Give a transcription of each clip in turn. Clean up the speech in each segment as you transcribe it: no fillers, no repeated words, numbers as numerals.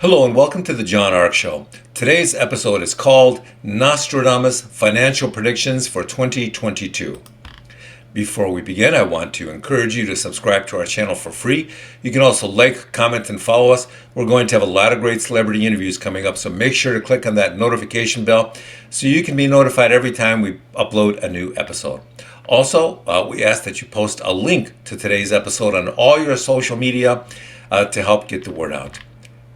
Hello and welcome to the John Ark Show. Today's episode is called Nostradamus Financial Predictions for 2022. Before we begin, I want to encourage you to subscribe to our channel for free. You can also like, comment, and follow us. We're going to have a lot of great celebrity interviews coming up, so make sure to click on that notification bell so you can be notified every time we upload a new episode. Also, we ask that you post a link to today's episode on all your social media to help get the word out.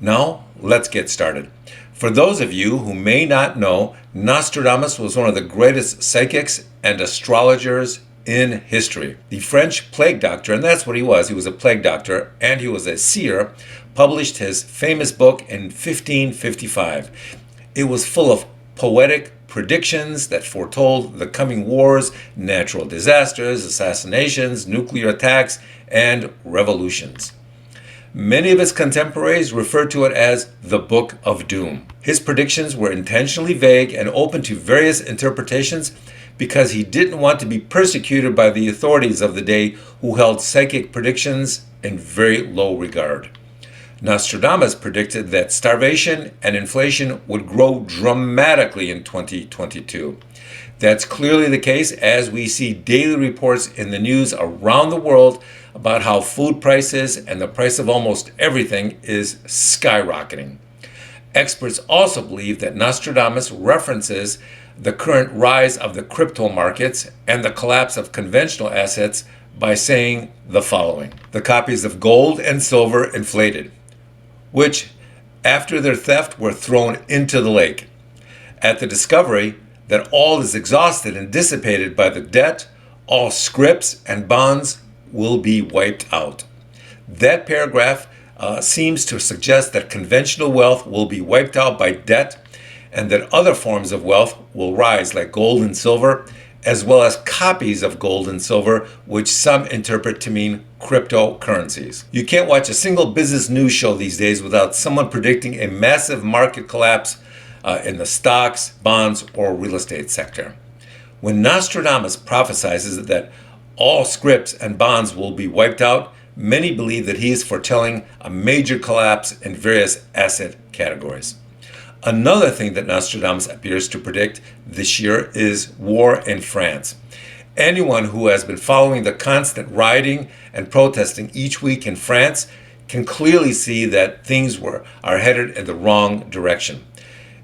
Now, let's get started. For those of you who may not know, Nostradamus was one of the greatest psychics and astrologers in history. The French plague doctor, and that's what he was a plague doctor, and he was a seer, published his famous book in 1555. It was full of poetic predictions that foretold the coming wars, natural disasters, assassinations, nuclear attacks, and revolutions. Many of his contemporaries refer to it as the Book of Doom. His predictions were intentionally vague and open to various interpretations because he didn't want to be persecuted by the authorities of the day who held psychic predictions in very low regard. Nostradamus predicted that starvation and inflation would grow dramatically in 2022. That's clearly the case as we see daily reports in the news around the world about how food prices and the price of almost everything is skyrocketing. Experts also believe that Nostradamus references the current rise of the crypto markets and the collapse of conventional assets by saying the following: the copies of gold and silver inflated, which after their theft were thrown into the lake. At the discovery that all is exhausted and dissipated by the debt, all scrips and bonds will be wiped out. That paragraph seems to suggest that conventional wealth will be wiped out by debt and that other forms of wealth will rise like gold and silver, as well as copies of gold and silver, which some interpret to mean cryptocurrencies. You can't watch a single business news show these days without someone predicting a massive market collapse in the stocks, bonds, or real estate sector. When Nostradamus prophesizes that all scrips and bonds will be wiped out, many believe that he is foretelling a major collapse in various asset categories. Another thing that Nostradamus appears to predict this year is war in France. Anyone who has been following the constant rioting and protesting each week in France can clearly see that things are headed in the wrong direction.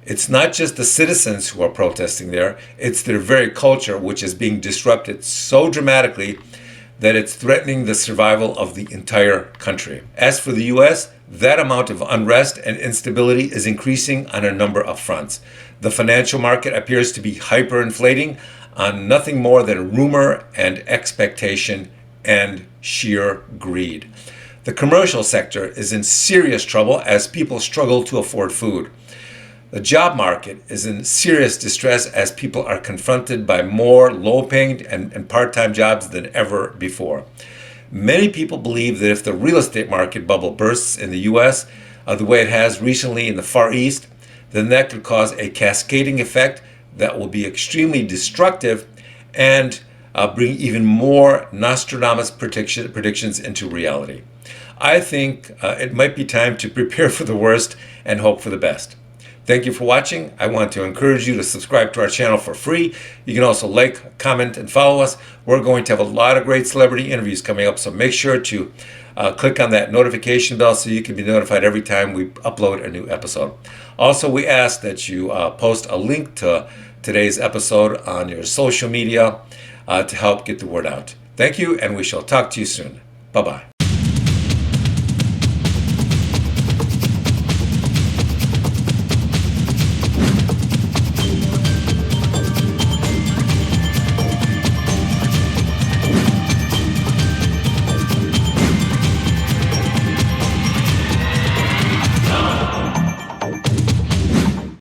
It's not just the citizens who are protesting there, it's their very culture which is being disrupted so dramatically that it's threatening the survival of the entire country. As for the US, that amount of unrest and instability is increasing on a number of fronts. The financial market appears to be hyperinflating on nothing more than rumor and expectation and sheer greed. The commercial sector is in serious trouble as people struggle to afford food. The job market is in serious distress as people are confronted by more low-paying and part-time jobs than ever before. Many people believe that if the real estate market bubble bursts in the US the way it has recently in the Far East, then that could cause a cascading effect that will be extremely destructive and bring even more Nostradamus predictions into reality. I think it might be time to prepare for the worst and hope for the best. Thank you for watching. I want to encourage you to subscribe to our channel for free. You can also like, comment, and follow us. We're going to have a lot of great celebrity interviews coming up, so make sure to click on that notification bell so you can be notified every time we upload a new episode. Also, we ask that you post a link to today's episode on your social media to help get the word out. Thank you, and we shall talk to you soon. Bye-bye.